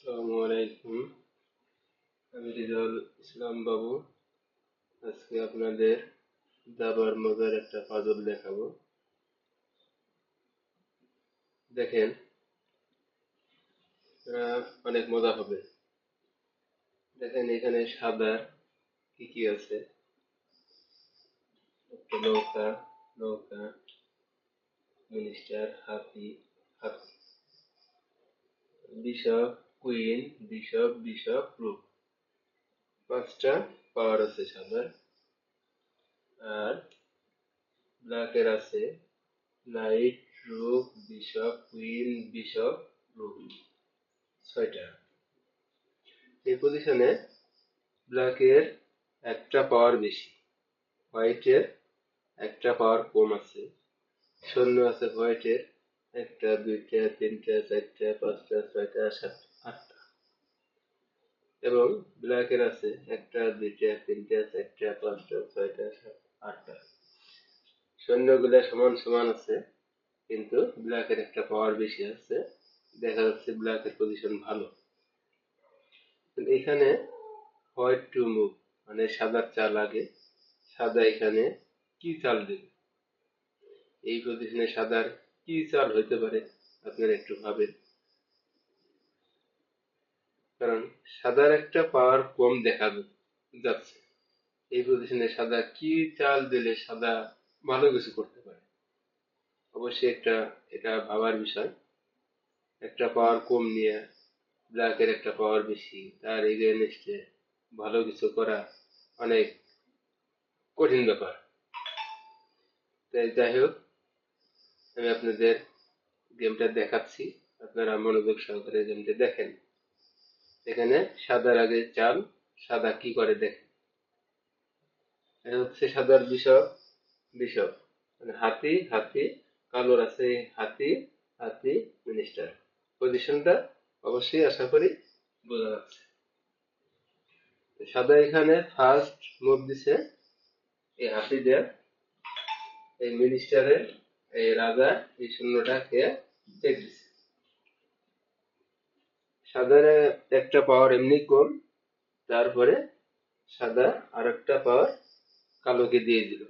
আসসালামু আলাইকুম। আমি রিজাউল ইসলাম বাবু। আজকে আপনাদের দাবার মজার একটা পাজল দেখাবো। দেখেন, অনেক মজা হবে। দেখেন এখানে সাদার কি কি আছে। একটা নৌকা, নৌকা, মিনিস্টার, হাতি, হাতি, বিশপ, কুইন, বিশপ, বিশপ, রুক। পাঁচটা পাওয়ার আছে সাদার। আর ব্ল্যাকের আছে নাইট, রুক, বিশপ, কুইন, বিশপ, রুক। ছয়টা। এই পজিশনে ব্ল্যাকের একটা পাওয়ার বেশি, হোয়াইটের একটা পাওয়ার কম আছে। শূন্য আছে হোয়াইটের একটা, দুইটা, তিনটা, চারটা, পাঁচটা, ছয়টা, সাতটা, আটটা। এবং ব্ল্যাকের আছে একটা, দুইটা, তিনটা, চারটা, পাঁচটা, ছয়টা, সাতটা, আটটা। সৈন্যগুলা সমান সমান আছে, কিন্তু ব্ল্যাকের একটা পাওয়ার বেশি আছে। দেখা যাচ্ছে ব্ল্যাকের পজিশন ভালো। এখানে হোয়াইট টু মুভ, মানে সাদার চাল আগে। সাদা এখানে কি চাল দেবে? এই পজিশনে সাদার কি চাল হইতে পারে? আপনারা একটু ভাবেন। কারণ সাদার একটা পাওয়ার কম দেখা যাচ্ছে। এই পজিশনে সাদা কি চাল দিলে সাদা ভালো কিছু করতে পারে? অবশ্যই এটা ভাবার বিষয়। একটা পাওয়ার কম নিয়ে ব্ল্যাকের একটা পাওয়ার বেশি, তার এগেইনস্টে ভালো কিছু করা অনেক কঠিন ব্যাপার। তাই যাই হোক, আমি আপনাদের গেমটা দেখাচ্ছি, আপনারা মনোযোগ সহকারে গেমটা দেখেন। এখানে সাদার আগে চাল, সাদা কি করে দেখেন। এটা হচ্ছে সাদার বিশপ, বিশপ মানে হাতি, হাতি, কালোর আছে হাতি, হাতি, মিনিস্টার। পজিশনটা অবশ্যই আশা করি বোঝা যাচ্ছে। সাদা এখানে ফার্স্ট মুভ দিছে এই হাতি দিয়ে, এই মিনিস্টারের, এই রাজা এই শূন্যটা খেয়ে চেক দিছে। সাদার একটা পাওয়ার এমনি কম, তারপরে সাদা আর একটা পাওয়ার কালোকে দিয়ে দিল।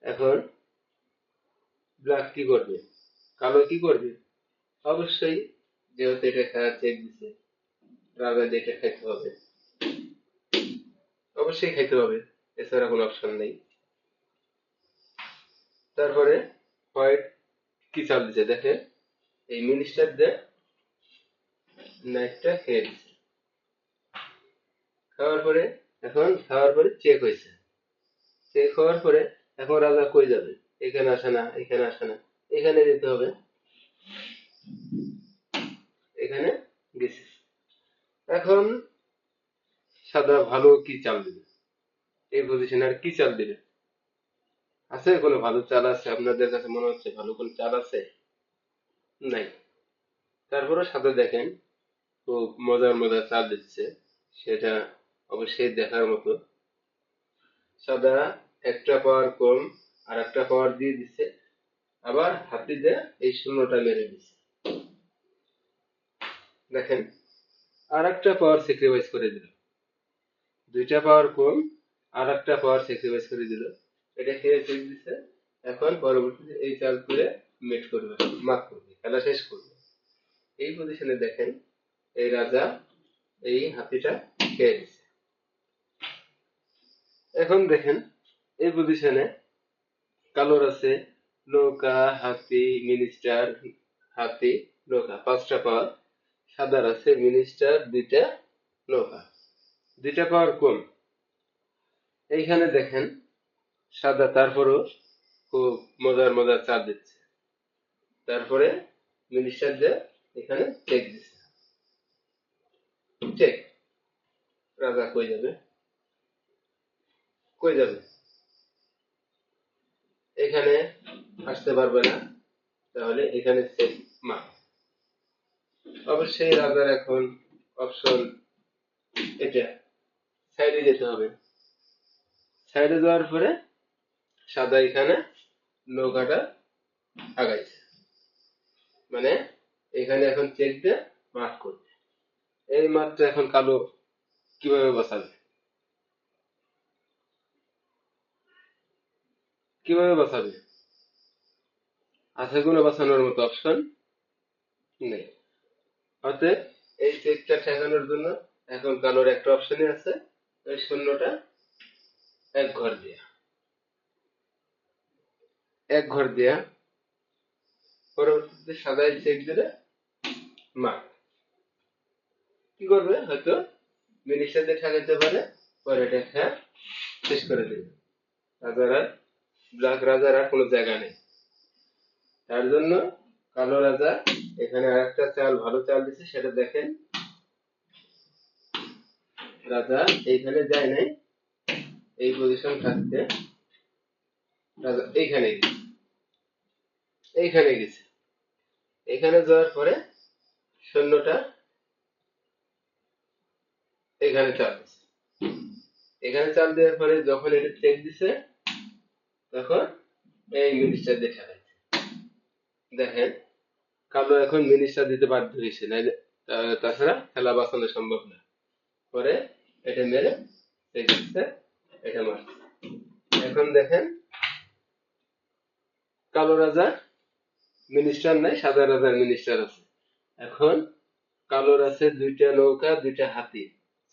এখন ব্ল্যাক কি করবে? কালো কি করবে? অবশ্যই, যেহেতু এটা খেলা চেক দিছে, রাজা যেটা খাইতে হবে, অবশ্যই খাইতে হবে, এছাড়া কোনো অপশন নেই। তারপরে হোয়াইট কি চাল দিছে দেখে, এই মিনিস্টার দিয়ে নাইটটা খেয়ে দিছে। খাওয়ার পরে, এখন খাওয়ার পরে চেক হয়েছে। চেক হওয়ার পরে এখন রাজা কই যাবে? এখানে আসে না, এখানে আসে না, এখানে যেতে হবে, এখানে গেছে। এখন সাদা ভালো কি চাল দিবে? এই পজিশনে আর কি চাল দিবে? আছে কোনো ভালো চাল আছে? আপনাদের কাছে মনে হচ্ছে ভালো কোনো চাল আছে? নাই। তারপরে সাদা দেখেন খুব মজার মজার চাল দিচ্ছে, সেটা অবশ্যই দেখার মতো। সাদা একটা পাওয়ার কম আর একটা পাওয়ার দিয়ে দিচ্ছে, আবার হাতি দিয়ে এই শূন্যটা মেরে দিচ্ছে। দেখেন, আর একটা পাওয়ার স্যাক্রিফাইস করে দিল। দুইটা পাওয়ার কম, আর একটা পাওয়ার স্যাক্রিফাইস করে দিল। এটা খেয়ে চেক দিচ্ছে। এখন পরবর্তীতে এই চাল করে মেট করবে, মাফ করবে, খেলা শেষ করবে। এই পজিশনে দেখেন এই রাজা এই হাতিটা খেয়ে দিচ্ছে। এখন দেখেন এই পজিশনে কালোর আছে নৌকা, হাতি, মিনিস্টার, হাতি, নৌকা, পাঁচটা পাওয়ার। সাদার আছে মিনিস্টার, দুইটা, নৌকা, দুইটা পাওয়ার কম। এইখানে দেখেন সাদা তারপরও খুব মজার মজার চাল দিচ্ছে। তারপরে মিনিস্টার দিয়ে এখানে চেক দিচ্ছে। চেক। রাজা কই যাবে? কই যাবে? এখানে আসতে পারবে না, তাহলে এখানে চেক মার। অবশ্যই রাজার এখন অপশন এটা, সাইডে যেতে হবে। সাইডে যাওয়ার পরে সাদা এখানে নৌকাটা আগাইছে, মানে এখানে এখন চেক দিয়ে মার্ক করবে। এই মাত্র এখন কালো কিভাবে বাঁচাবে? কিভাবে বাঁচাবে? আছে কোনো বাঁচানোর মতো অপশন নেই। অতএব এই চেকটা ঠেকানোর জন্য এখন কালোর একটা অপশনই আছে, ওই শূন্যটা এক ঘর দেয়া। এক ঘর দেয়া পরবর্তীতে সাদায় চেক দিলে মা কি করবে, হয়তো মিনিস্টার দিয়ে ঠেকাইতে পারে, পরে এটা খেয়া শেষ করে দেবে। রাজার আর ব্ল্যাক রাজার আর কোনো জায়গা নেই। তার জন্য কালো রাজা এখানে আরেকটা চাল, ভালো চাল দিচ্ছে, সেটা দেখেন। রাজা এইখানে যায় নাই, এই পজিশন থাকতে রাজা এইখানে গেছে, এইখানে গেছে। এখানে যাওয়ার পরে সৈন্যটা এখানে চাল দিছে। এখানে চাল দেওয়ার পরে যখন এটা চেক দিছে, তখন এই মিনিস্টার দিয়ে ঠেকাইছে। দেখেন কালো এখন মিনিস্টার দিতে বাধ্য হয়েছে, নাইলে তাছাড়া খেলা বাঁচানো সম্ভব না। পরে এটা মেরে চেক দিচ্ছে, এটা মারছে। এখন দেখেন কালো রাজার মিনিস্টার নাই, সাদা রাজার মিনিস্টার আছে। এখন কালোর আছে দুইটা নৌকা, দুইটা হাতি,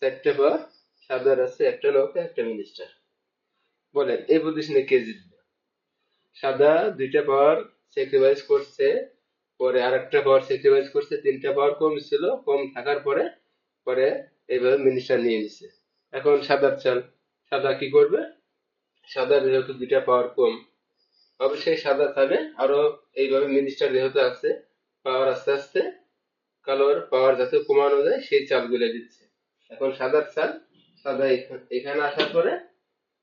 চারটে পাওয়ার। সাদার আছে একটা নৌকা, একটা মিনিস্টার। বলেন এই পজিশনে কে জিতবে? সাদা দুইটা পাওয়ার স্যাক্রিফাইস করছে, পরে আরেকটা পাওয়ার স্যাক্রিফাইস করছে, তিনটা পাওয়ার কম ছিল, কম থাকার পরে পরে এইভাবে মিনিস্টার নিয়ে নিছে। এখন সাদার চাল, সাদা কি করবে? সাদার যেহেতু দুইটা পাওয়ার কম, অবশ্যই সাদা চাবে আরো এইভাবে মিনিস্টার যেহেতু আছে, পাওয়ার আস্তে আস্তে কালোর পাওয়ার যাতে কমানো যায় সেই চালগুলো দিচ্ছে। এখন সাদার চাল, সাদা এখানে আসার পরে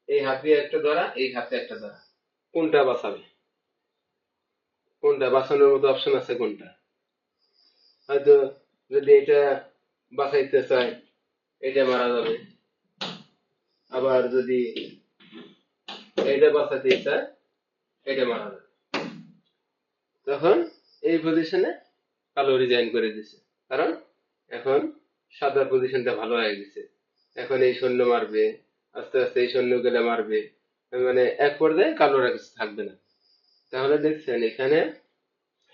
এই হাতে একটা ধরা, এই হাতে একটা ধরা, কোনটা বাঁচাবে? কোনটা বাঁচানোর মতো অপশন আছে কোনটা? হয়তো যদি এটা বাঁচাইতে চায় এটা মারা যাবে, আবার যদি এটা বাঁচাতে চায় এটা মারা যাবে। তখন এই পজিশনে কালো রিজাইন করে দিছে, কারণ এখন সাদার পজিশনটা ভালো হয়ে গেছে। এখন এই সৈন্য মারবে, আস্তে আস্তে এই সৈন্য গেলে মারবে, মানে এক পর্যায়ে কালোর আর কিছু থাকবে না। তাহলে দেখছেন এখানে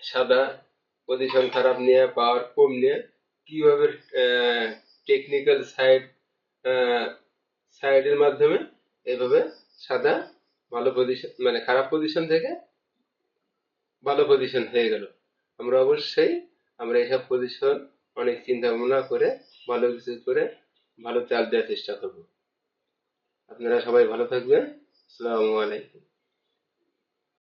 সাদা পজিশন খারাপ নিয়ে, পাওয়ার কম নিয়ে কিভাবে টেকনিক্যাল সাইডের মাধ্যমে এভাবে সাদা ভালো পজিশন, মানে খারাপ পজিশন থেকে ভালো পজিশন হয়ে গেল। আমরা অবশ্যই আমরা এইসব পজিশন অনেক চিন্তা ভাবনা করে ভালো কিছু করে ভালো চাল দেওয়ার চেষ্টা করব। আপনারা সবাই ভালো থাকবেন। আসসালামু আলাইকুম।